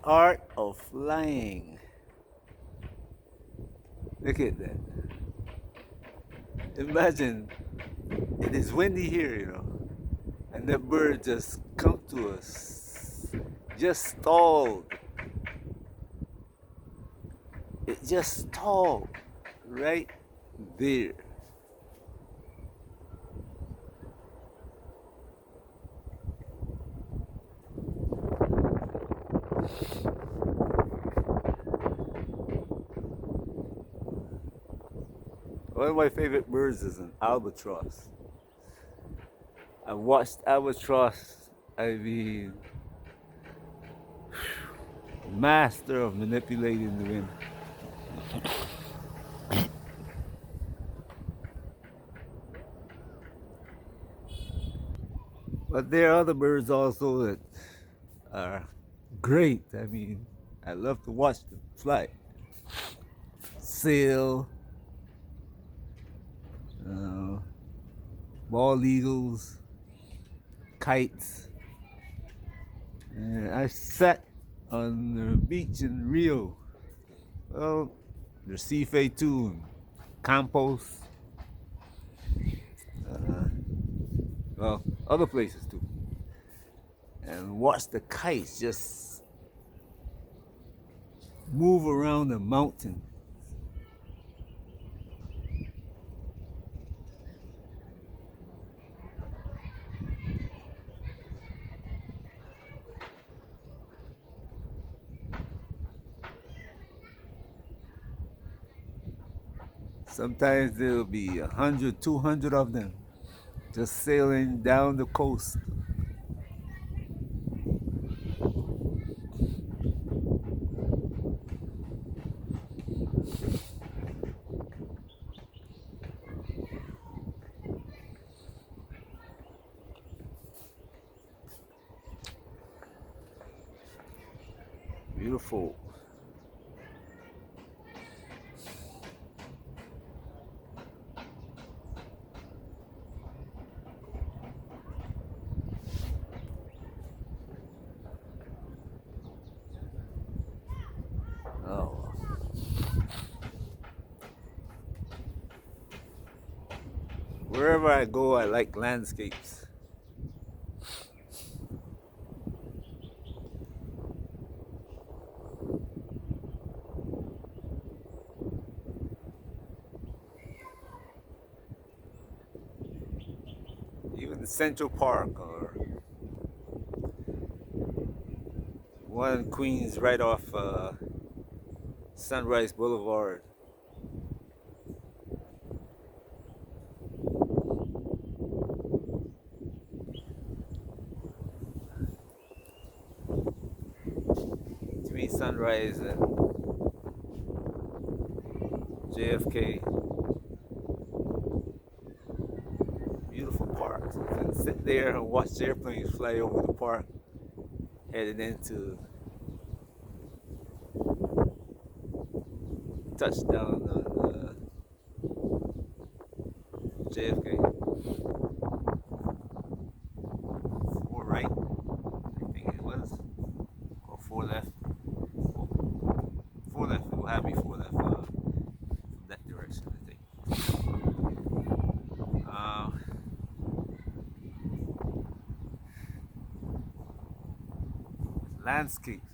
art of flying. Look at that. Imagine it is windy here, and that bird just come to us. Just stalled. It just stalled right there. One of my favorite birds is an albatross. I watched albatross. I mean, master of manipulating the wind. But there are other birds also that are great. I mean, I love to watch them fly. Sail, uh, bald eagles, kites. And I sat on the beach in Rio. Well, Recife too, Campos, uh, well, other places too, and watch the kites just move around the mountain. Sometimes there'll be 100, 200 of them just sailing down the coast. Beautiful. Oh, wherever I go, I like landscapes. Even Central Park or one in Queens right off Sunrise Boulevard. Between Sunrise and JFK. Beautiful park. So you can sit there and watch the airplanes fly over the park, heading into touchdown on JFK. Four right, I think it was, or four left. Four left. It will have me four left from that direction, I think. Uh, Landscapes.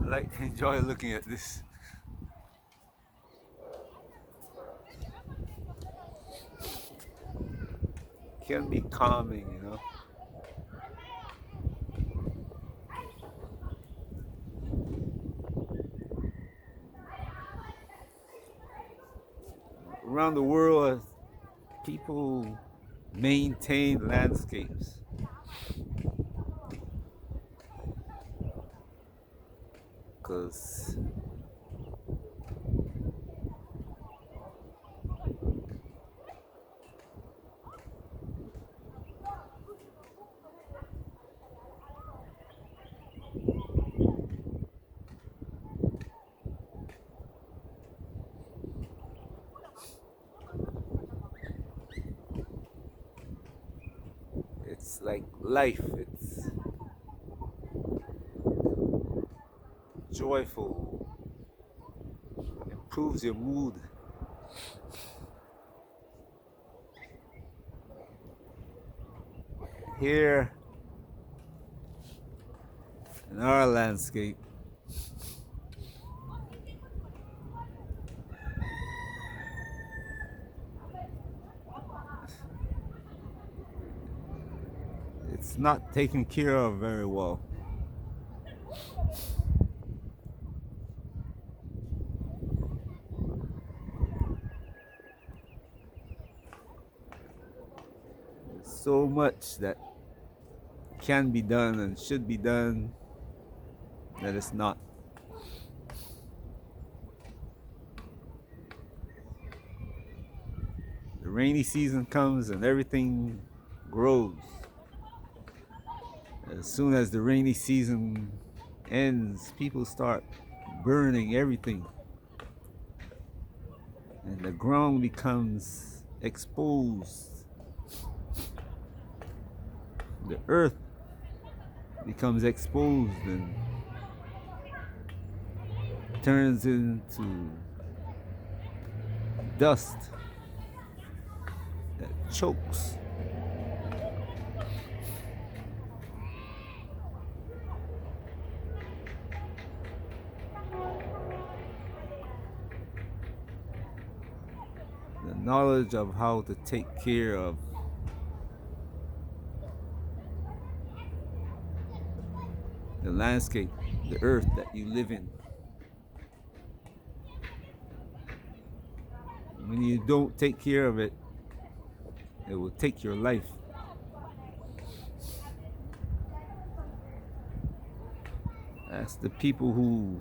I like enjoy looking at this. Can be calming. Around the world, people maintain landscapes because it's like life. It's joyful, improves your mood. Here in our landscape, it's not taken care of very well. There's so much that can be done and should be done that it's not. The rainy season comes and everything grows. As soon as the rainy season ends, people start burning everything. And the ground becomes exposed. The earth becomes exposed and turns into dust that chokes. The knowledge of how to take care of the landscape, the earth that you live in. When you don't take care of it, it will take your life. That's the people who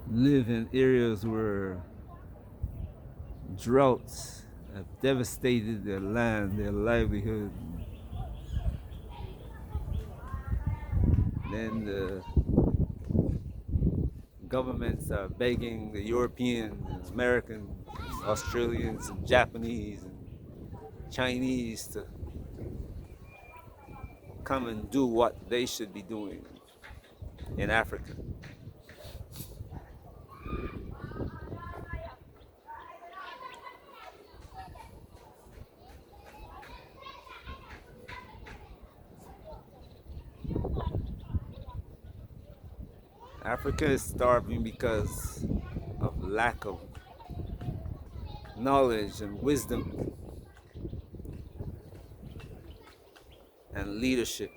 live in areas where droughts have devastated their land, their livelihood. Then the governments are begging the Europeans, Americans, Australians, and Japanese, and Chinese to come and do what they should be doing in Africa. Africa is starving because of lack of knowledge and wisdom and leadership.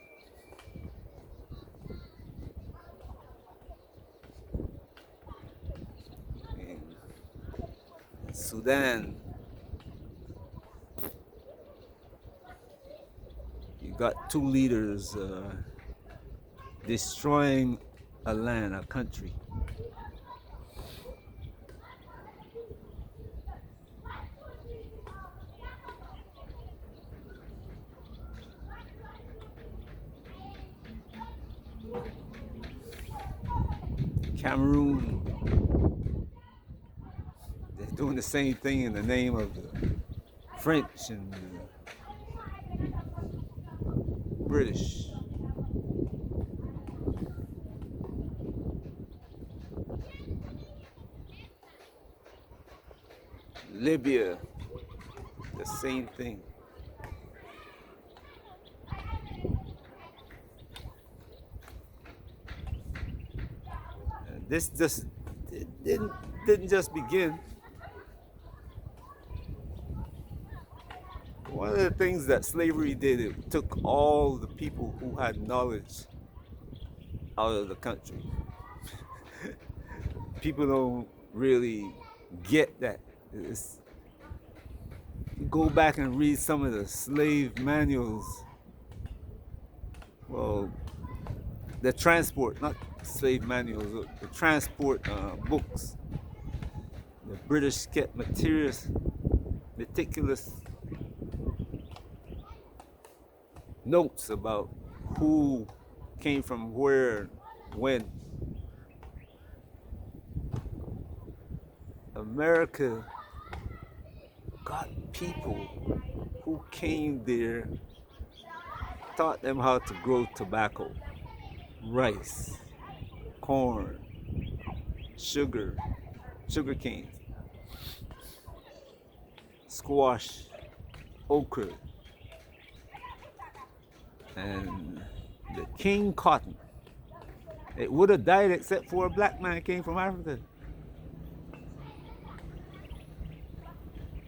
In Sudan, you got two leaders destroying a land, a country. Cameroon, they're doing the same thing in the name of the French and the British. Libya, the same thing. And this just didn't just begin. One of the things that slavery did, it took all the people who had knowledge out of the country. People don't really get that. Go back and read some of the slave manuals. Well, the transport, not slave manuals, the transport books. The British kept meticulous notes about who came from where, when. America got people who came there, taught them how to grow tobacco, rice, corn, sugar, sugar cane, squash, okra, and the king cotton. It would have died except for a black man came from Africa,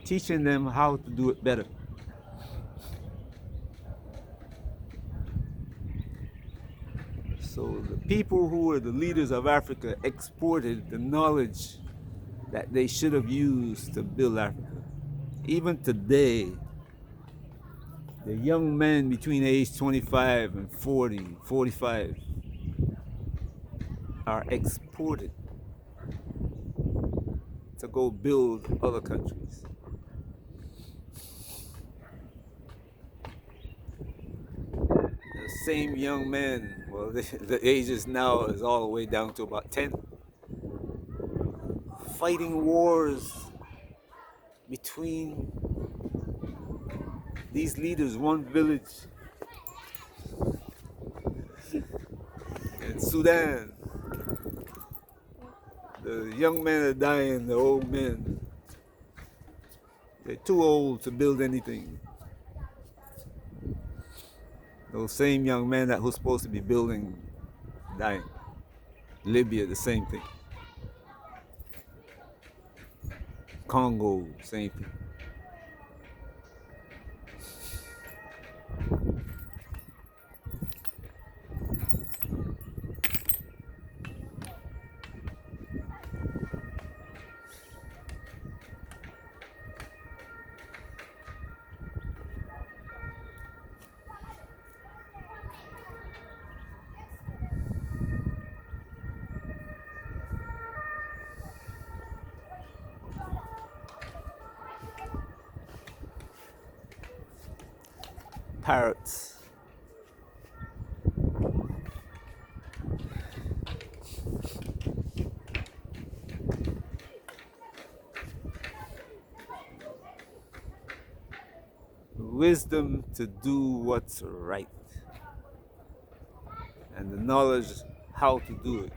teaching them how to do it better. So the people who were the leaders of Africa exported the knowledge that they should have used to build Africa. Even today, the young men between age 25 and 40, 45 are exported to go build other countries. The same young men, well, the ages now is all the way down to about 10, fighting wars between these leaders. One village in Sudan, the young men are dying, the old men, they're too old to build anything. Those same young men that were supposed to be building, dying. Libya, the same thing. Congo, same thing. Parrots. Wisdom to do what's right, and the knowledge how to do it.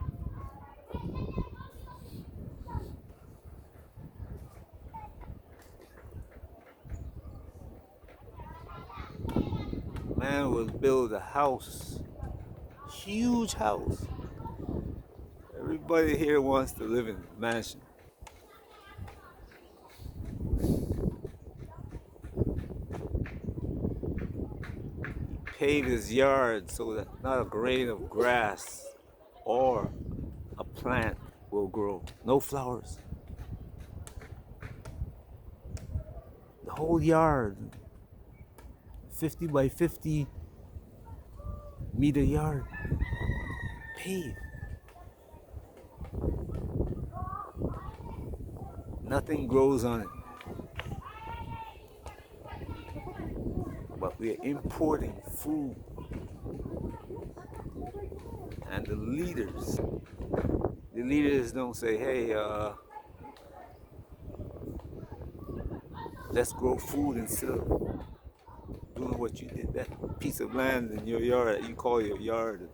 Man will build a house, huge house. Everybody here wants to live in a mansion. Pave his yard so that not a grain of grass or a plant will grow. No flowers. The whole yard, 50 by 50 meter yard, paved. Nothing grows on it. But we are importing food. And the leaders don't say, hey, let's grow food instead of doing what you did. That piece of land in your yard that you call your yard is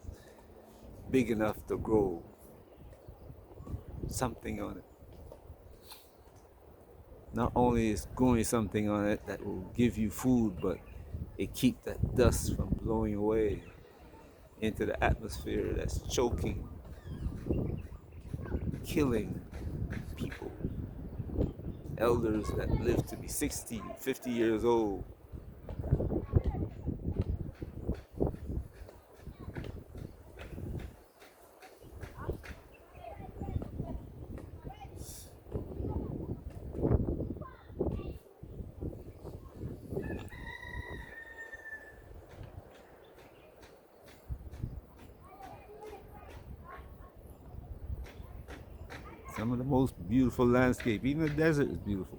big enough to grow something on it. Not only is growing something on it that will give you food, but it keeps that dust from blowing away into the atmosphere that's choking, killing people, elders that live to be 60, 50 years old. Some of the most beautiful landscape, even the desert is beautiful.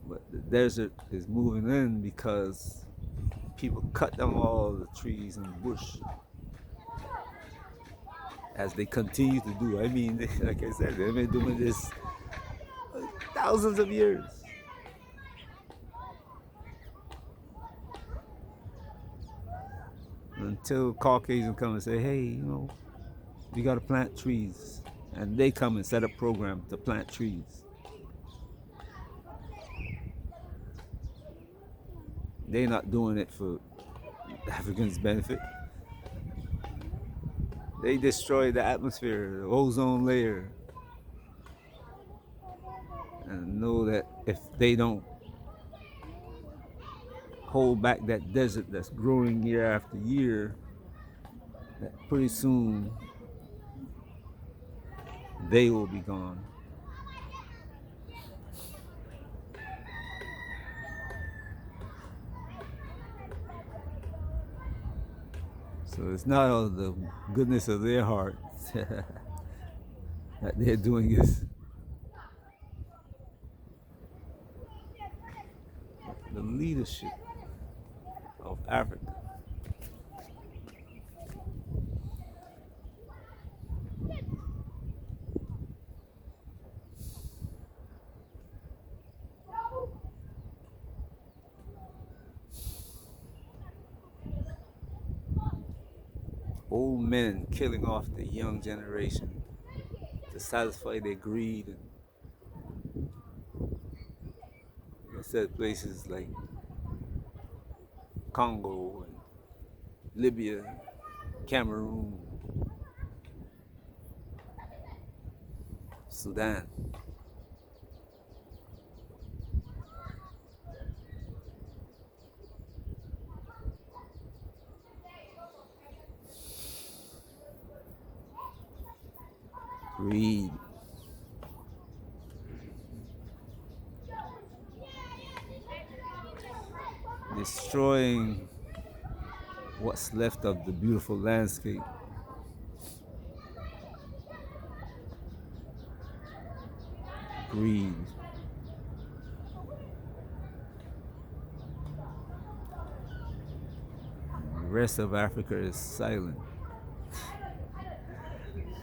But the desert is moving in because people cut down all the trees and bush as they continue to do. I mean, like I said, they've been doing this thousands of years. till Caucasians come and say, hey, we got to plant trees. And they come and set up programs to plant trees. They're not doing it for Africans' benefit. They destroy the atmosphere, the ozone layer. And know that if they don't hold back that desert that's growing year after year, that pretty soon they will be gone. So it's not all the goodness of their hearts that they're doing this. The leadership of Africa. Old men killing off the young generation to satisfy their greed. And like I said, places like Congo and Libya, Cameroon, Sudan. Greed. Destroying what's left of the beautiful landscape. Greed. The rest of Africa is silent.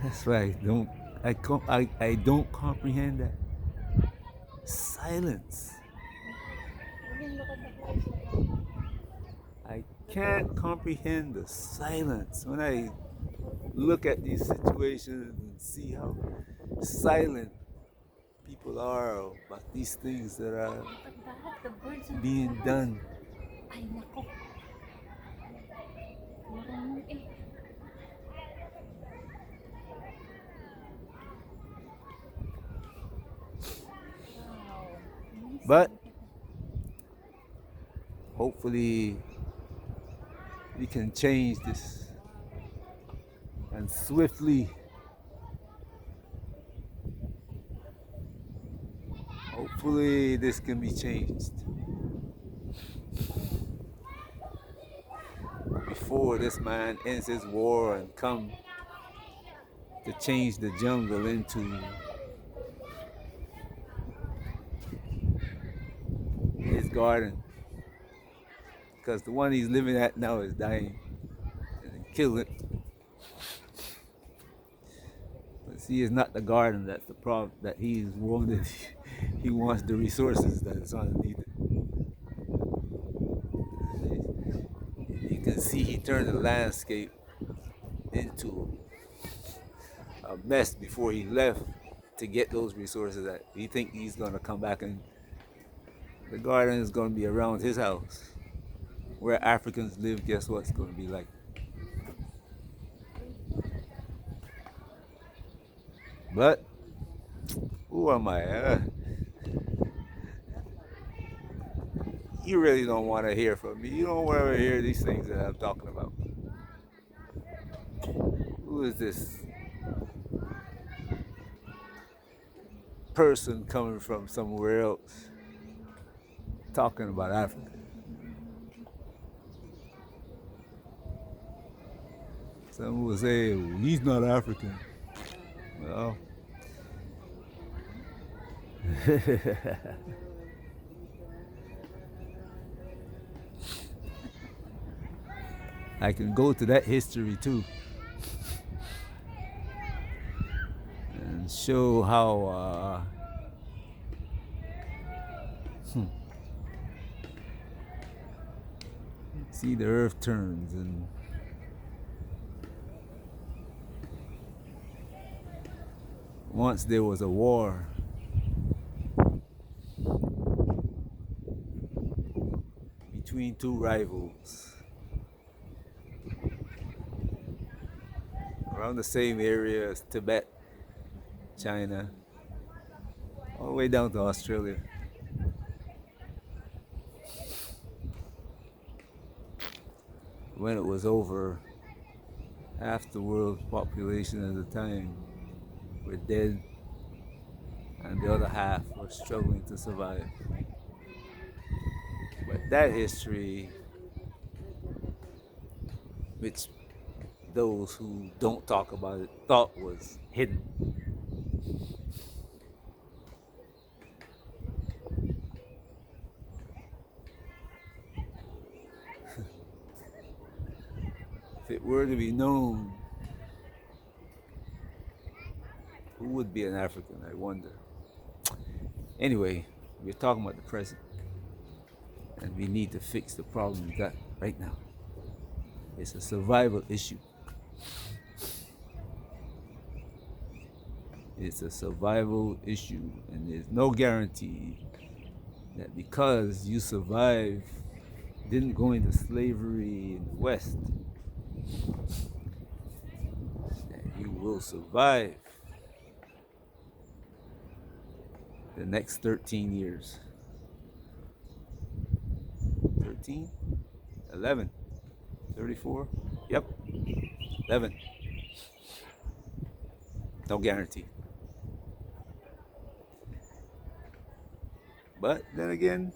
That's why I don't comprehend that. Silence. I can't comprehend the silence when I look at these situations and see how silent people are about these things that are being done. But hopefully we can change this, and swiftly. Hopefully this can be changed before this man ends his war and come to change the jungle into his garden, because the one he's living at now is dying, and kill it. But see, it's not the garden that's the problem that he's wanted. He wants the resources that is underneath it. You can see he turned the landscape into a mess before he left to get those resources that he think he's gonna come back, and the garden is gonna be around his house. Where Africans live, guess what it's gonna be like? But who am I? You really don't want to hear from me. You don't want to hear these things that I'm talking about. Who is this person coming from somewhere else talking about Africa? Some will say, well, he's not African. Well, I can go to that history too and show how see, the earth turns, and once there was a war between two rivals around the same area as Tibet, China, all the way down to Australia. When it was over, half the world's population at the time were dead, and the other half were struggling to survive. But that history, which those who don't talk about it thought was hidden, if it were to be known, who would be an African, I wonder. Anyway, we're talking about the present, and we need to fix the problem we got right now. It's a survival issue. It's a survival issue, and there's no guarantee that because you survive, didn't go into slavery in the West, that you will survive the next 13 years. 13? 11? 34? Yep. 11. No guarantee. But then again,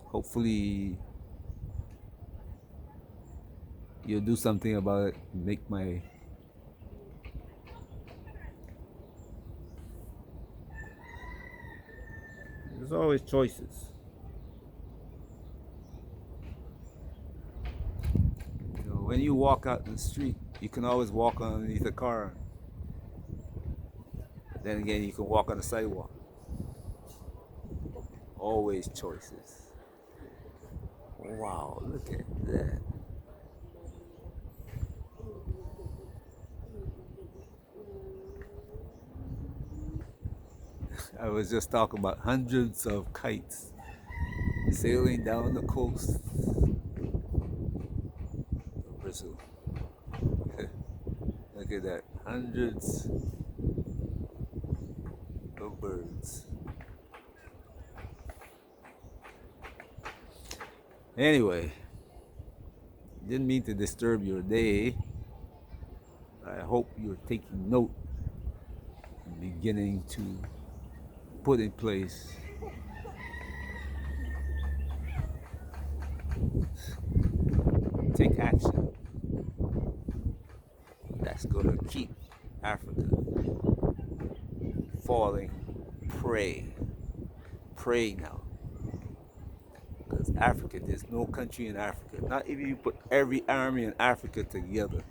hopefully you'll do something about it and make my there's always choices. You know, when you walk out in the street, you can always walk underneath a car. But then again, you can walk on the sidewalk. Always choices. Wow, look at that. I was just talking about hundreds of kites sailing down the coast of Brazil. Look at that, hundreds of birds. Anyway, didn't mean to disturb your day. I hope you're taking note and beginning to put in place take action that's going to keep Africa falling prey now, because Africa, there's no country in Africa, not even you put every army in Africa together,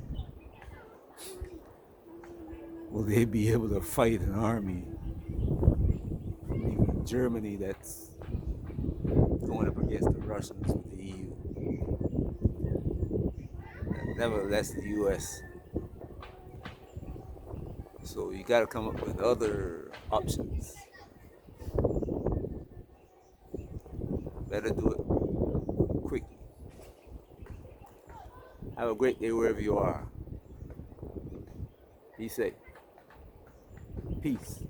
will they be able to fight an army from even Germany that's going up against the Russians with the EU. Nevertheless, the US. So you got to come up with other options. Better do it quickly. Have a great day wherever you are. Be safe. Peace.